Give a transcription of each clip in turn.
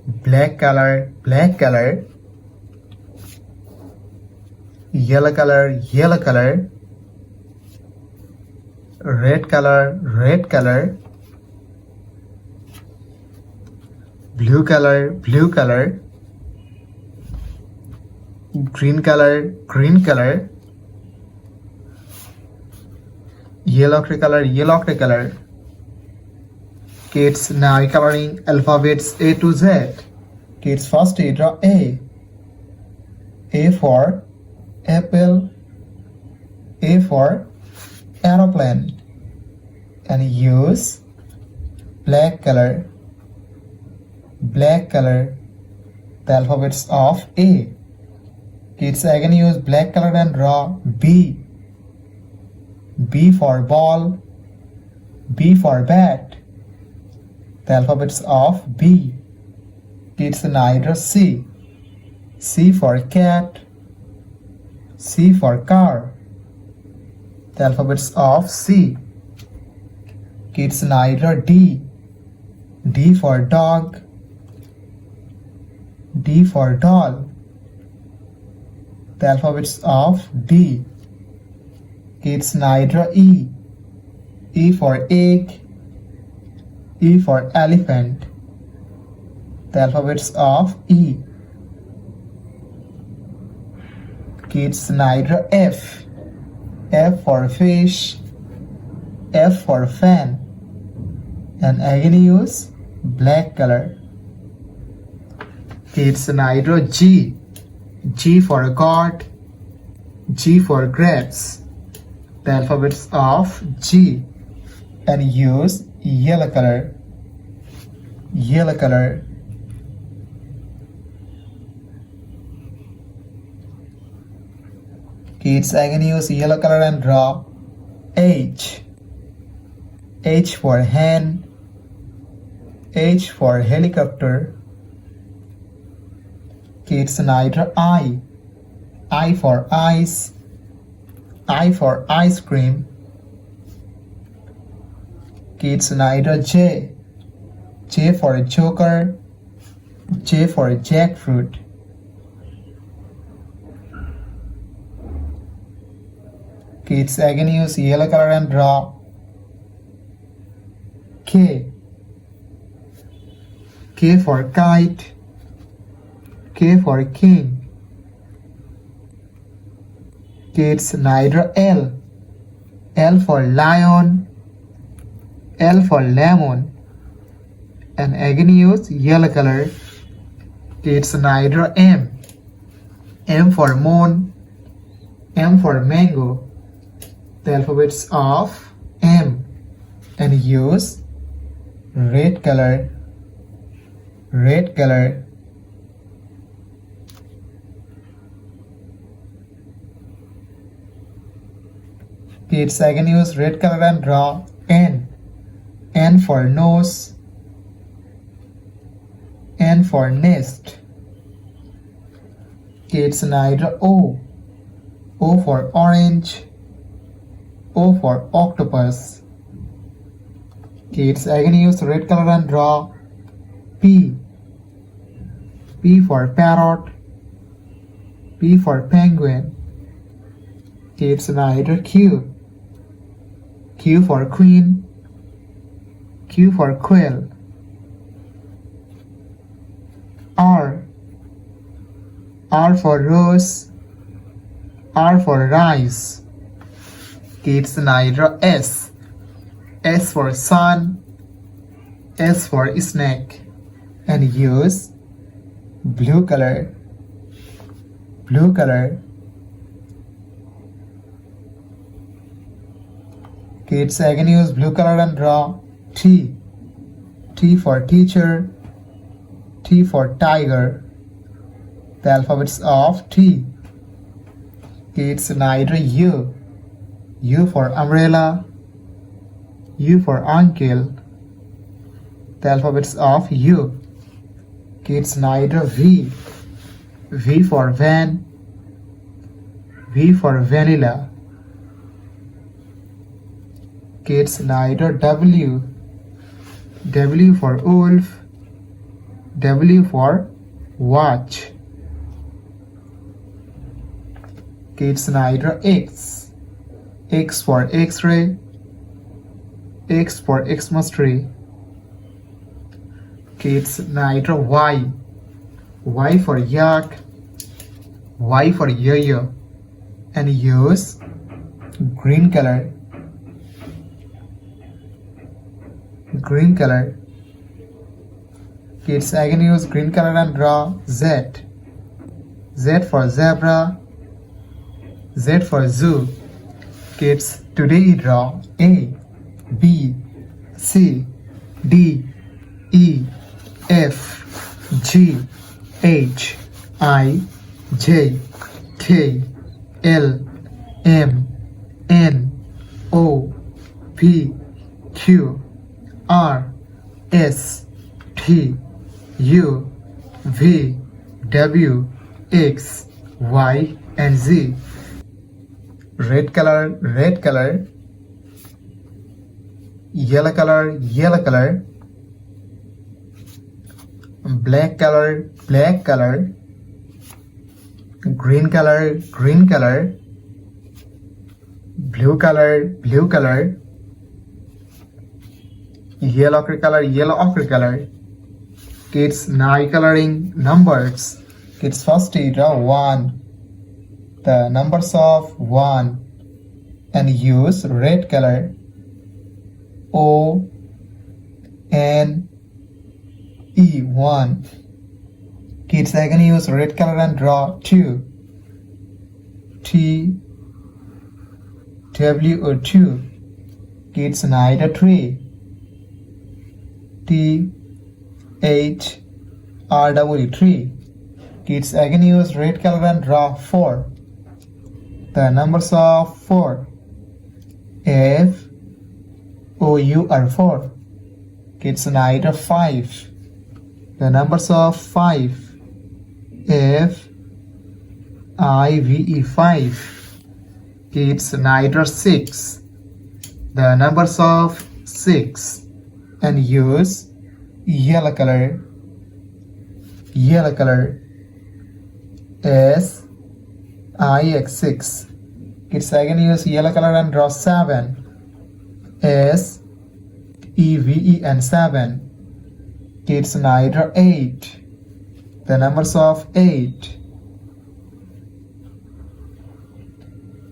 black color, yellow color, red color, blue color, green color, yellow color. Kids, now coloring alphabets A to Z. Kids, first you draw A. A for apple, A for aeroplane, and use black color, the alphabets of A. Kids, again use black color and draw B. B for ball, B for bat, the alphabets of B. Kids, now draw C. C for cat, C for car, the alphabets of C. Kids, now draw D. D for dog, D for doll, the alphabets of D. Kids, now draw E. E for egg, E for elephant, the alphabets of E. Kids, now draw F. F for fish, F for fan, and again use black color. Kids, now draw G. G for God, G for grapes, the alphabets of G, and use yellow color. Kids, again use yellow color and draw H. H for hen, H for helicopter. Kids, now draw I. I for ice, I for ice cream. Kids, now draw J. J for joker, J for jackfruit. Kids, again use yellow color and draw K. K for kite, K for king. Kids, now draw L. L for lion, L for lemon, and again use yellow color. Kids, now draw M. M for moon, M for mango, the alphabets of M, and use red color. Kids, again use red color and draw N. N for nose, N for nest. Kids, now draw O. O for orange, O for octopus. Kids, again use red color and draw P. P for parrot, P for penguin. Kids, now draw Q. Q for queen, Q for quail. R. R for rose, R for rice. Kids, now draw S. S for sun, S for snake, and use blue color. Kids, again use blue color and draw T. T for teacher, T for tiger, the alphabets of T. Kids, now draw U. U for umbrella, U for uncle, the alphabets of U. Kids, now draw V. V for van, V for vanilla. Kids, now draw W. W for wolf, W for watch. Kids night X. X for X-ray. X for Xmas tree. Kids night Y. Y for yak. Y for yo-yo. And use green color. Green color. Kids again use green color and draw Z. Z for zebra. Z for zoo. Kids today draw A, B, C, D, E, F, G, H, I, J, K, L, M, N, O, P, Q, R, S, T, U, V, W, X, Y, and Z. Red color, yellow color, black color, green color, blue color, yellow ochre color. Kids now coloring numbers. Kids first draw 1. The numbers of 1 and use red color. O N E 1. Kids again use red color and draw 2. T W O 2. Kids night a tree. T H R W 3. Kids again use red color and draw 4. The numbers of 4. F O U R 4. Kids night a 5. The numbers of 5. F I V E 5. Kids night a 6. The numbers of 6 and use yellow color. S I X 6. Kids again use yellow color and draw 7. S E V E and 7. Kids night 8. The numbers of 8.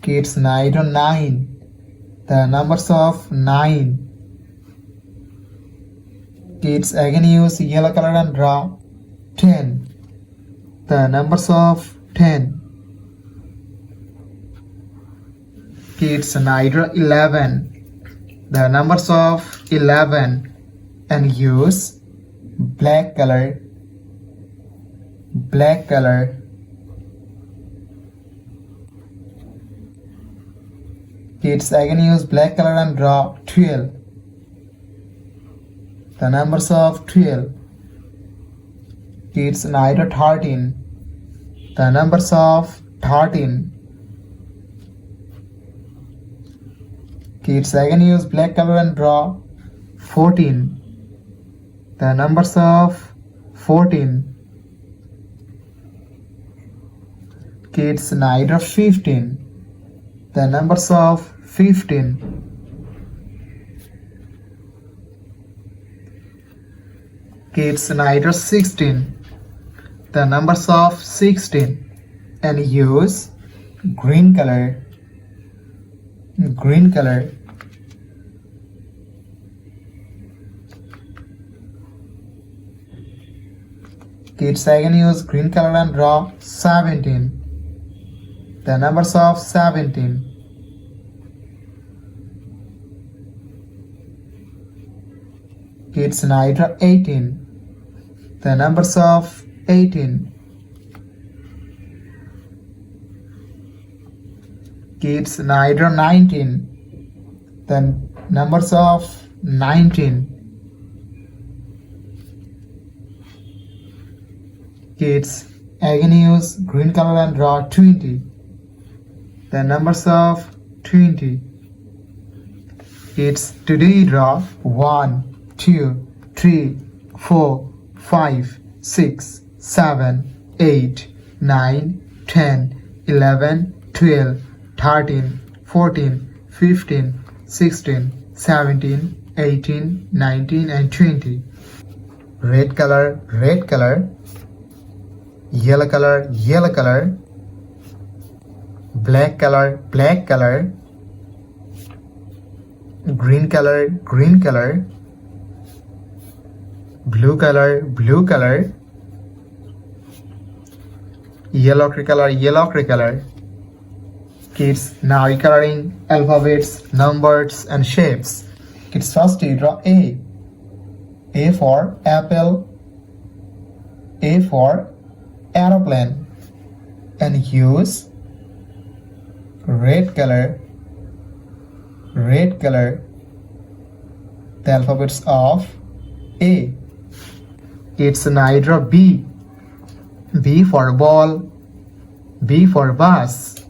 Kids night 9. The numbers of 9. Kids again use yellow color and draw 10. The numbers of 10. Kids night 11. The numbers of 11 and use black color. Kids again use black color and draw 12. The numbers of 12. Kids night 13. The numbers of 13. Kids again use black color and draw 14. The numbers of 14. Kids night 15. The numbers of 15. Kids night 16. The numbers of 16 and use green color. Kids again use green color and draw 17. The numbers of 17. Kids night 18. The numbers of 18. Kids night 19. The numbers of 19. Kids again use green color and draw 20. The numbers of 20. Kids today draw 1, 2, 3, 4, 5, 6, 7, 8, 9, 10, 11, 12, 13, 14, 15, 16, 17, 18, 19 and 20. Red color, yellow color, yellow color, black color, black color, green color, green color, blue color, blue color, yellow color, yellow color. Kids, now you're coloring alphabets, numbers and shapes. Kids, first you draw A. A for apple, A for aeroplane, and use red color, the alphabets of A. It's now you draw B. B for ball, B for bus,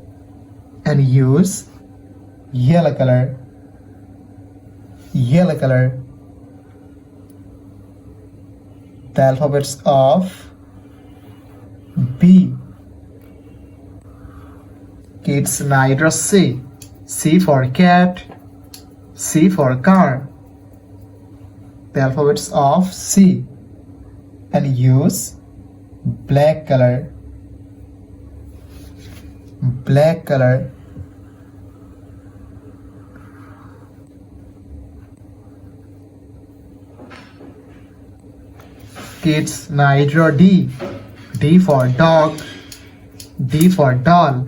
and use yellow color, the alphabets of B. Kids, now you draw C. C for cat, C for car, the alphabets of C, and use black color, Kids, now you draw D. D for dog, D for doll,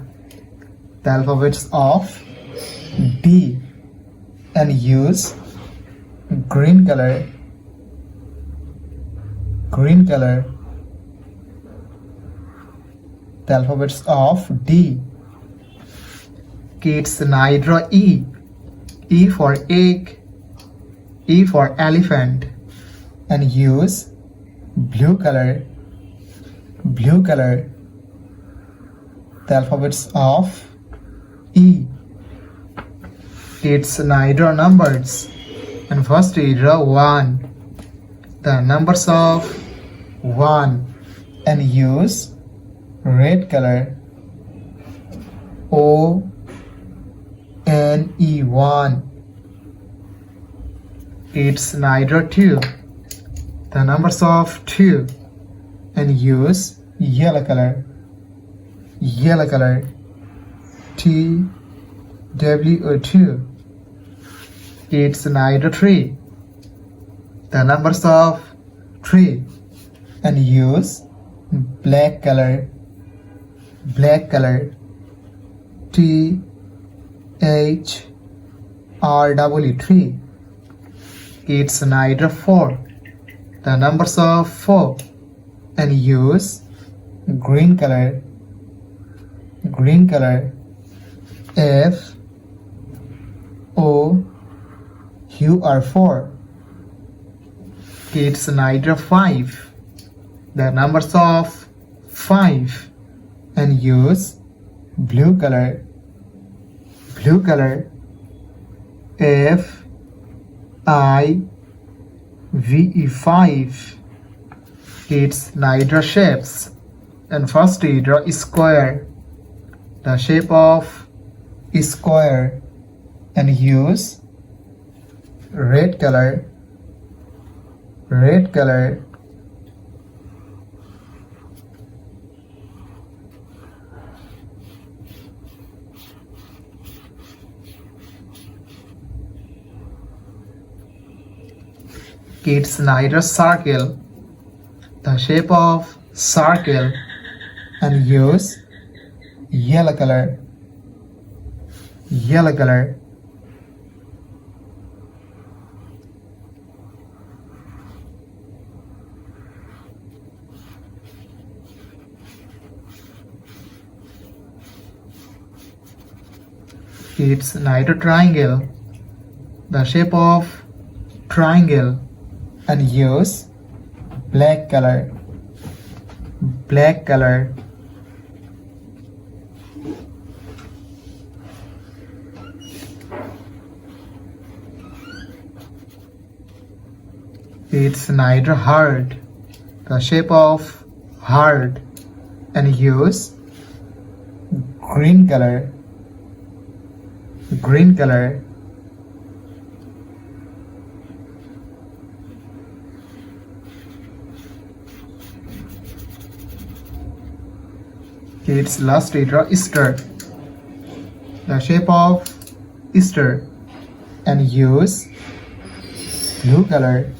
the alphabets of D, and use green color, the alphabets of D. Kids, now you draw E. E for egg, E for elephant, and use blue color, the alphabets of E. Kids, now you draw numbers, and first you draw 1, the numbers of 1, and use red color, O-N-E, 1. Kids, now you draw 2, the numbers of 2, and use yellow color, T-W-O, 2. It's now you draw 3, the numbers of 3, and use black color, T-H-R-W, 3. It's now you draw 4, the numbers of 4, and use green color, F-O-U-R, 4. Kids, now you draw 5, the numbers of 5, and use blue color, F-I-V-E, 5. Kids, now you draw shapes, and first you draw a square, the shape of a square, and use red color, Kids, now you draw circle, the shape of circle, and use yellow color, Kids, now you draw triangle, the shape of triangle, and use black color, It's now you draw heart, the shape of heart and use green color. Green color. Kids, last draw Easter. The shape of Easter and use blue color.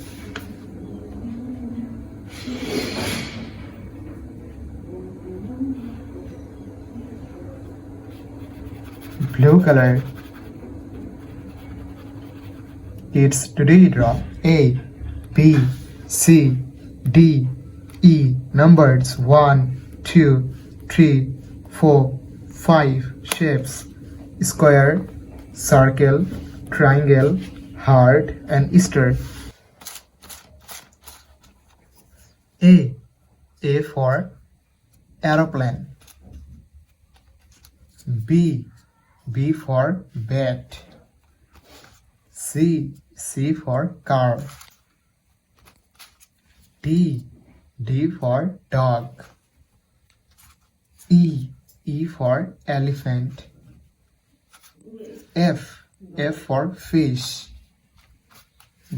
Blue color. Kids, today draw A, B, C, D, E. Numbers 1, 2, 3, 4, 5. Shapes: square, circle, triangle, heart, and Easter. A for aeroplane. B for bat. C for car. D for dog. E for elephant. F for fish.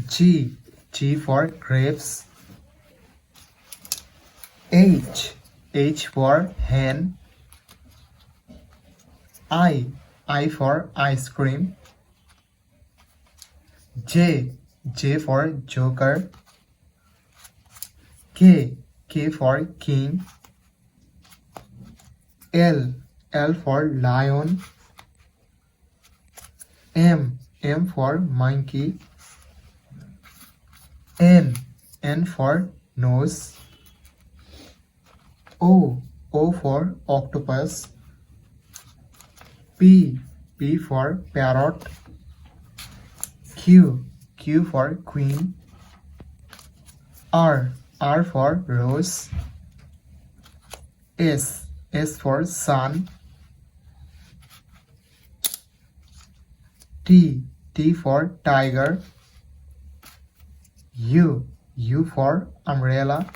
G for grapes. H for hen. I for ice cream. J for joker. K for king. L for lion. M for monkey. N for nose. O for octopus. P for parrot. Q for queen. R for rose. S for sun. T for tiger. U for umbrella.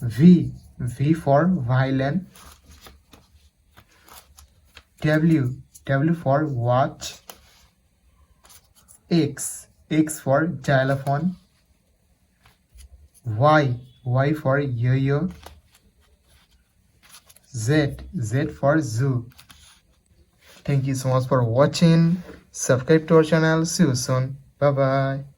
V for violin. W for watch. X for xylophone. Y for yo-yo. Z for zoo. Thank you so much for watching. Subscribe to our channel. See you soon. Bye bye.